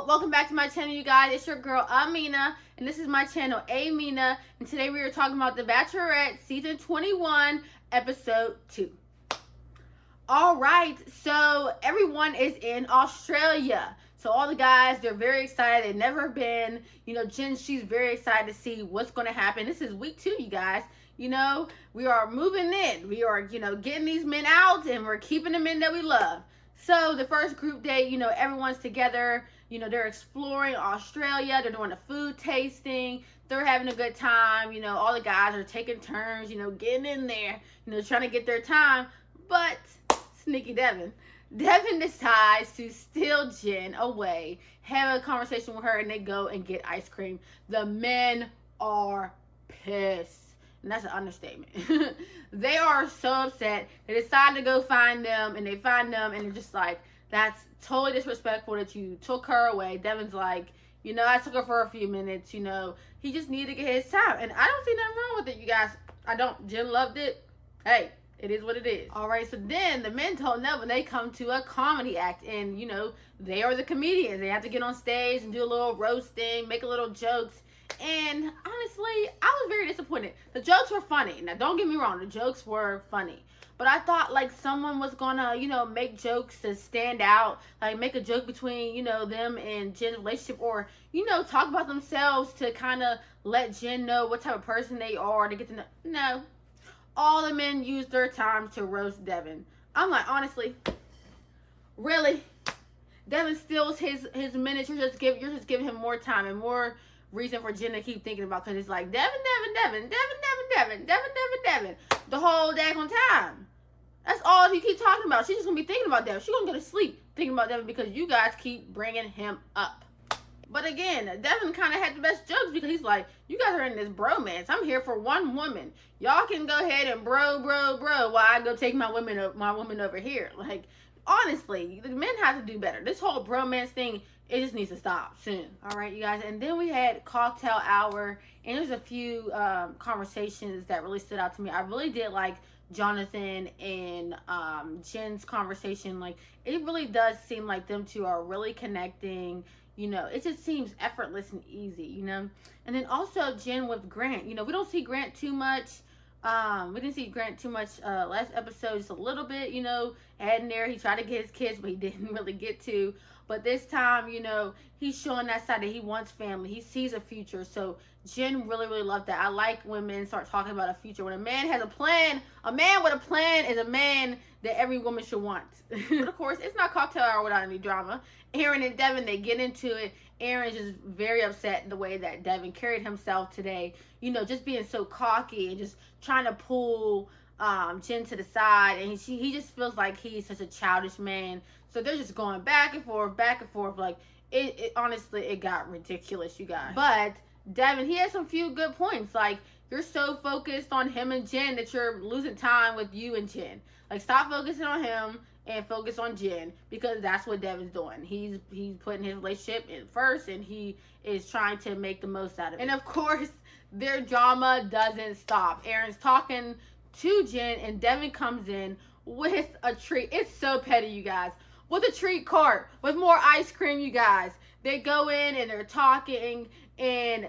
welcome back to my channel, you guys. It's your girl Amina, and this is my channel Amina, and today we are talking about The Bachelorette season 21 episode 2. All right, so everyone is in Australia. So all the guys, they're very excited. They've never been. Jen, she's very excited to see what's going to happen. This is week 2, you guys. We are moving in. We are, getting these men out, and we're keeping the men that we love. So the first group day, everyone's together. They're exploring Australia. They're doing a food tasting. They're having a good time. All the guys are taking turns, getting in there, trying to get their time. But sneaky Devin decides to steal Jen away, have a conversation with her, and they go and get ice cream. The men are pissed. And that's an understatement. They are so upset. They decide to go find them, and they find them, and they're just like, that's totally disrespectful that you took her away. Devin's like, I took her for a few minutes, he just needed to get his time. And I don't see nothing wrong with it, you guys. I don't. Jen loved it. Hey, it is what it is. All right, so then the men told Neville they come to a comedy act, and, they are the comedians. They have to get on stage and do a little roasting, make a little jokes. And honestly, I was very disappointed. The jokes were funny. Now, don't get me wrong. The jokes were funny. But I thought, like, someone was going to, make jokes to stand out. Like, make a joke between, them and Jen's relationship. Or, talk about themselves to kind of let Jen know what type of person they are. To get to know. No. All the men used their time to roast Devin. I'm like, honestly, really? Devin steals his minutes. You're just giving him more time and more reason for Jen to keep thinking about, because it's like Devin the whole daggone time. That's all he keep talking about. She's just gonna be thinking about Devin. She's gonna go to sleep thinking about Devin because you guys keep bringing him up. But again, Devin kind of had the best jokes because he's like, you guys are in this bromance. I'm here for one woman. Y'all can go ahead and bro while I go take my woman over here. Like, honestly, the men have to do better. This whole bromance thing, it just needs to stop soon. All right, you guys. And then we had cocktail hour, and there's a few conversations that really stood out to me. I really did like Jonathan and Jen's conversation. Like, it really does seem like them two are really connecting. It just seems effortless and easy, And then also Jen with Grant. We don't see Grant too much. We didn't see Grant too much last episode, just a little bit, adding there. He tried to get his kids, but he didn't really get to. But this time, he's showing that side that he wants family. He sees a future. So Jen really loved that. I like when men start talking about a future. When a man has a plan, a man with a plan is a man that every woman should want. But of course, it's not cocktail hour without any drama. Aaron and Devin, they get into it. Aaron's just very upset the way that Devin carried himself today. Just being so cocky and just trying to pull Jen to the side. And he just feels like he's such a childish man. So they're just going back and forth. Like, it honestly, it got ridiculous, you guys. But Devin, he has some few good points. Like, you're so focused on him and Jen that you're losing time with you and Jen. Like, stop focusing on him and focus on Jen, because that's what Devin's doing. He's putting his relationship in first, and he is trying to make the most out of it. And of course, their drama doesn't stop. Aaron's talking to Jen, and Devin comes in with a treat. It's so petty, you guys. With a treat cart with more ice cream, you guys. They go in and they're talking, and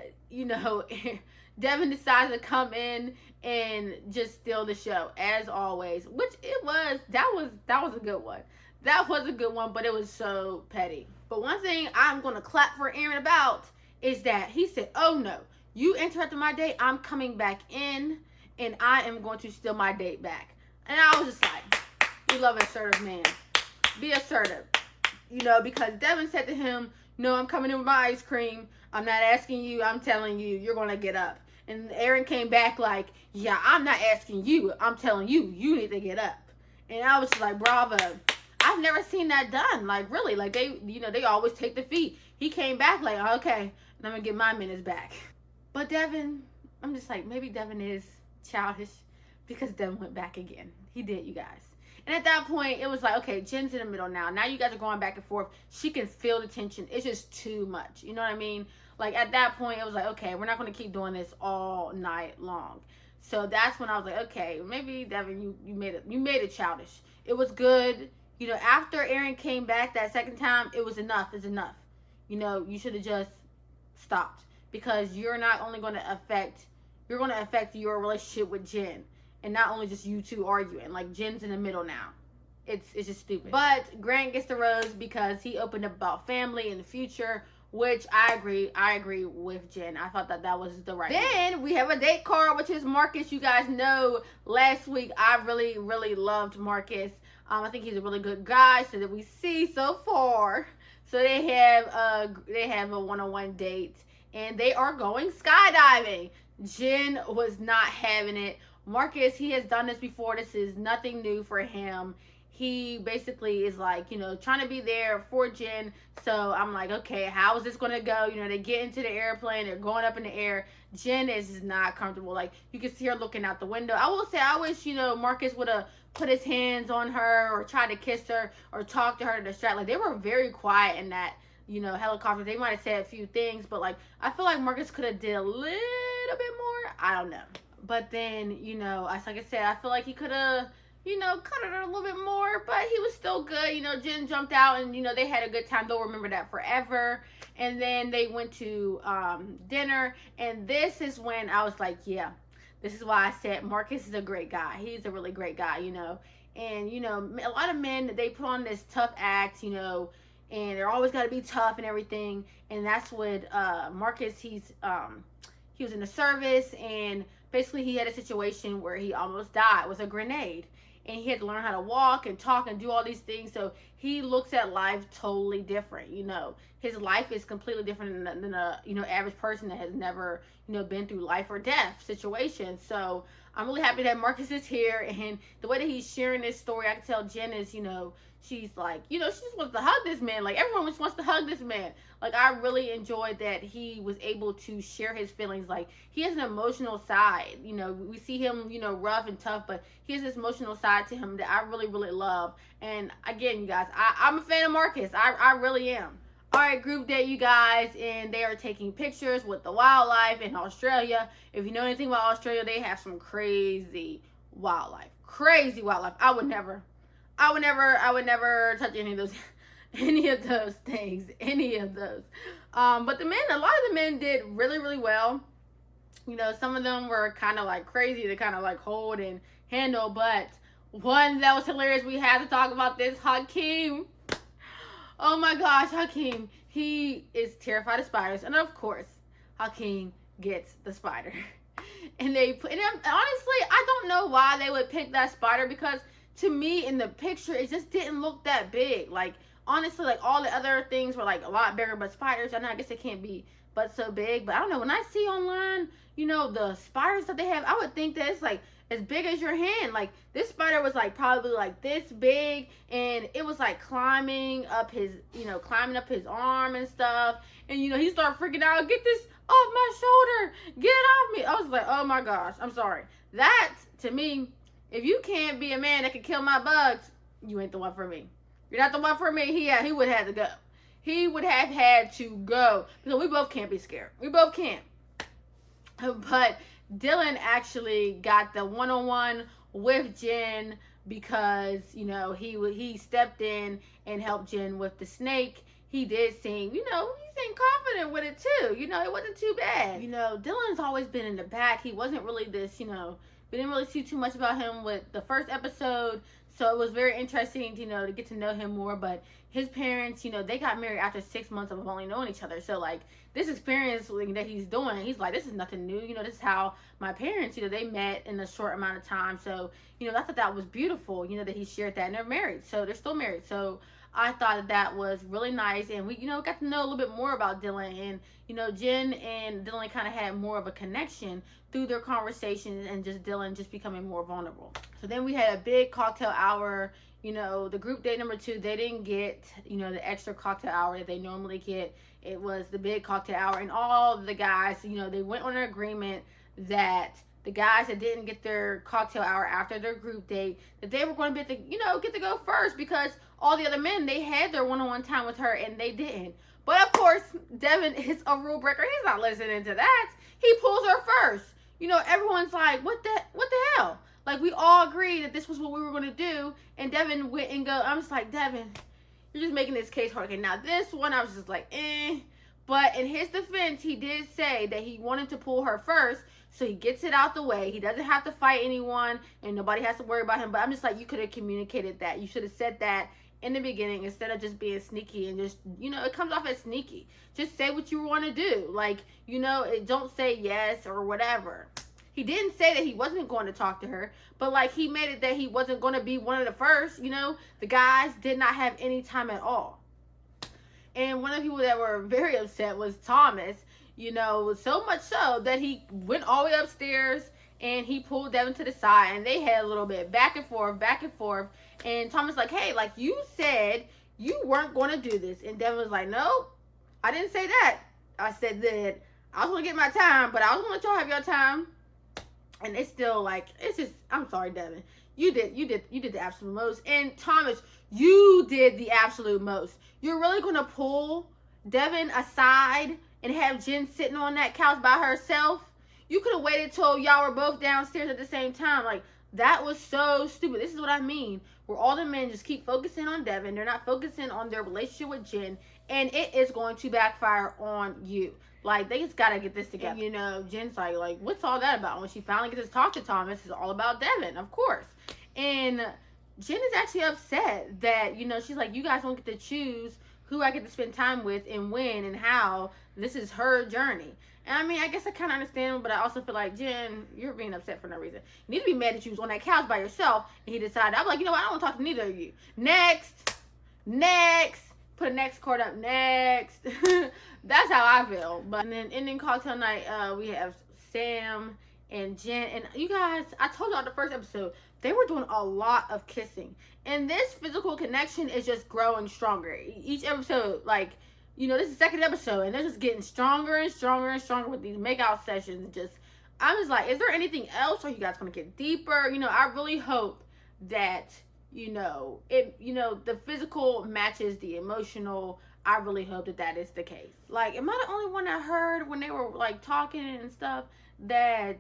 Devin decides to come in and just steal the show as always, which that was a good one. That was a good one, but it was so petty. But one thing I'm gonna clap for Aaron about is that he said, "Oh no, you interrupted my date. I'm coming back in, and I am going to steal my date back." And I was just like, we love an assertive man. Be assertive, because Devin said to him, "No, I'm coming in with my ice cream. I'm not asking you. I'm telling you, you're going to get up." And Aaron came back like, "Yeah, I'm not asking you. I'm telling you, you need to get up." And I was just like, bravo. I've never seen that done. Like, really, like they always take defeat. He came back like, okay, I'm going to get my minutes back. But Devin, I'm just like, maybe Devin is childish because Devin went back again. He did, you guys. And at that point, it was like, okay, Jen's in the middle now. Now you guys are going back and forth. She can feel the tension. It's just too much. You know what I mean? Like, at that point, it was like, okay, we're not going to keep doing this all night long. So that's when I was like, okay, maybe Devin, you made it childish. It was good. After Aaron came back that second time, it was enough. It's enough. you should have just stopped, because you're not only going to affect your relationship with Jen, and not only just you two arguing. Like, Jen's in the middle now. It's just stupid. But Grant gets the rose because he opened up about family in the future, which I agree with Jen. I thought that was the right Then we have a date card, which is Marcus. You guys know last week I really, really loved Marcus. I think he's a really good guy, so that we see so far. So they have a one-on-one date, and they are going skydiving. Jen was not having it. Marcus, he has done this before. This is nothing new for him. He basically is like, trying to be there for Jen. So I'm like, okay, how is this going to go? They get into the airplane. They're going up in the air. Jen is just not comfortable. Like, you can see her looking out the window. I will say, I wish, Marcus would have put his hands on her or tried to kiss her or talk to her to distract. Like, they were very quiet in that, helicopter. They might have said a few things, but, like, I feel like Marcus could have did a little bit more. I don't know. But then, like I said, I feel like he could have, cut it a little bit more, but he was still good. Jen jumped out, and, they had a good time. They'll remember that forever. And then they went to dinner, and this is when I was like, yeah, this is why I said Marcus is a great guy. He's a really great guy, And, a lot of men, they put on this tough act, and they're always got to be tough and everything. And that's what Marcus, he was in the service, and basically he had a situation where he almost died with a grenade. And he had to learn how to walk and talk and do all these things. So he looks at life totally different. His life is completely different than a average person that has never been through life or death situations. So I'm really happy that Marcus is here, and the way that he's sharing this story, I can tell Jen is she's like she just wants to hug this man. Like, everyone just wants to hug this man. Like, I really enjoyed that he was able to share his feelings. Like, he has an emotional side. We see him, rough and tough, but he has this emotional side to him that I really, really love. And again, you guys, I'm a fan of Marcus. I really am. All right, group date, you guys, and they are taking pictures with the wildlife in Australia. If you know anything about Australia, they have some crazy wildlife. Crazy wildlife. I would never touch any of those things, any of those. But a lot of the men did really, really well. Some of them were kind of like crazy to kind of like hold and handle, but one that was hilarious, we had to talk about this, Hakeem. Oh my gosh, Hakeem, he is terrified of spiders, and of course, Hakeem gets the spider. And honestly, I don't know why they would pick that spider, because to me, in the picture, it just didn't look that big. Like, honestly, like, all the other things were, like, a lot bigger, but spiders, I guess they can't be but so big. But I don't know, when I see online, the spiders that they have, I would think that it's, like, as big as your hand. Like, this spider was, like, probably, like, this big, and it was, like, climbing up his arm and stuff. And, he started freaking out, get this off my shoulder, get it off me. I was like, oh my gosh, I'm sorry. That, to me, if you can't be a man that can kill my bugs, you ain't the one for me. You're not the one for me. He would have had to go. He would have had to go, because we both can't be scared. We both can't. But Dylan actually got the one-on-one with Jen because, he stepped in and helped Jen with the snake. He did seem, he seemed confident with it too. It wasn't too bad. Dylan's always been in the back. He wasn't really this, we didn't really see too much about him with the first episode. So it was very interesting, to get to know him more. But his parents, they got married after 6 months of only knowing each other. So, like, this experience that he's doing, he's like, this is nothing new. This is how my parents, they met in a short amount of time. So, I thought that was beautiful, that he shared that. And they're married. So, they're still married. So, I thought that was really nice. And we, got to know a little bit more about Dylan. And, Jen and Dylan kind of had more of a connection through their conversations, and just Dylan just becoming more vulnerable. So then we had a big cocktail hour. The group date number 2, they didn't get, the extra cocktail hour that they normally get. It was the big cocktail hour, and all the guys, they went on an agreement that the guys that didn't get their cocktail hour after their group date, that they were going to get to go first, because all the other men, they had their one-on-one time with her and they didn't. But of course, Devin is a rule breaker. He's not listening to that. He pulls her first. Everyone's like, what the hell? Like, we all agreed that this was what we were going to do, and Devin went and go. I'm just like, Devin, you're just making this case hard. Okay, now this one, I was just like, eh. But in his defense, he did say that he wanted to pull her first, so he gets it out the way. He doesn't have to fight anyone, and nobody has to worry about him. But I'm just like, you could have communicated that. You should have said that in the beginning instead of just being sneaky and just, it comes off as sneaky. Just say what you want to do. Like, don't say yes or whatever. He didn't say that he wasn't going to talk to her, but like he made it that he wasn't going to be one of the first. The guys did not have any time at all. And one of the people that were very upset was Thomas, so much so that he went all the way upstairs and he pulled Devin to the side and they had a little bit back and forth. And Thomas like, hey, like you said you weren't going to do this. And Devin was like, no, I didn't say that. I said that I was going to get my time, but I was going to let y'all have your time. And it's still like, it's just, I'm sorry, Devin. You did the absolute most. And Thomas, you did the absolute most. You're really going to pull Devin aside and have Jen sitting on that couch by herself? You could have waited till y'all were both downstairs at the same time. Like, that was so stupid. This is what I mean. Where all the men just keep focusing on Devin. They're not focusing on their relationship with Jen. And it is going to backfire on you. Like, they just got to get this together. And, Jen's like, what's all that about? When she finally gets to talk to Thomas, it's all about Devin, of course. And Jen is actually upset that, she's like, you guys don't get to choose who I get to spend time with and when and how. This is her journey. And I mean, I guess I kind of understand, but I also feel like, Jen, you're being upset for no reason. You need to be mad that you was on that couch by yourself and he decided, I'm like, I don't want to talk to neither of you. Next. Put a next card up. Next. That's how I feel. But and then ending cocktail night, we have Sam and Jen. And you guys, I told y'all the first episode, they were doing a lot of kissing. And this physical connection is just growing stronger. Each episode, like, this is the second episode, and they're just getting stronger and stronger and stronger with these makeout sessions. I'm just like, is there anything else? Are you guys going to get deeper? I really hope that, the physical matches the emotional. I really hope that is the case. Like, am I the only one that heard when they were, like, talking and stuff that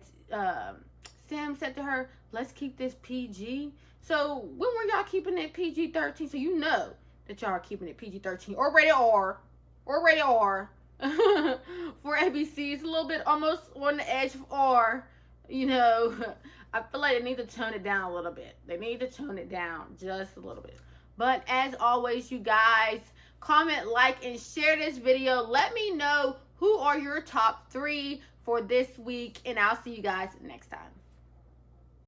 Sam said to her, let's keep this PG? So, when were y'all keeping it PG-13? So, you know that y'all are keeping it PG-13 or rated R. Or rated R. For ABC. It's a little bit almost on the edge of R. I feel like they need to tone it down a little bit. They need to tone it down just a little bit. But as always, you guys, comment, like, and share this video. Let me know who are your top 3 for this week, and I'll see you guys next time.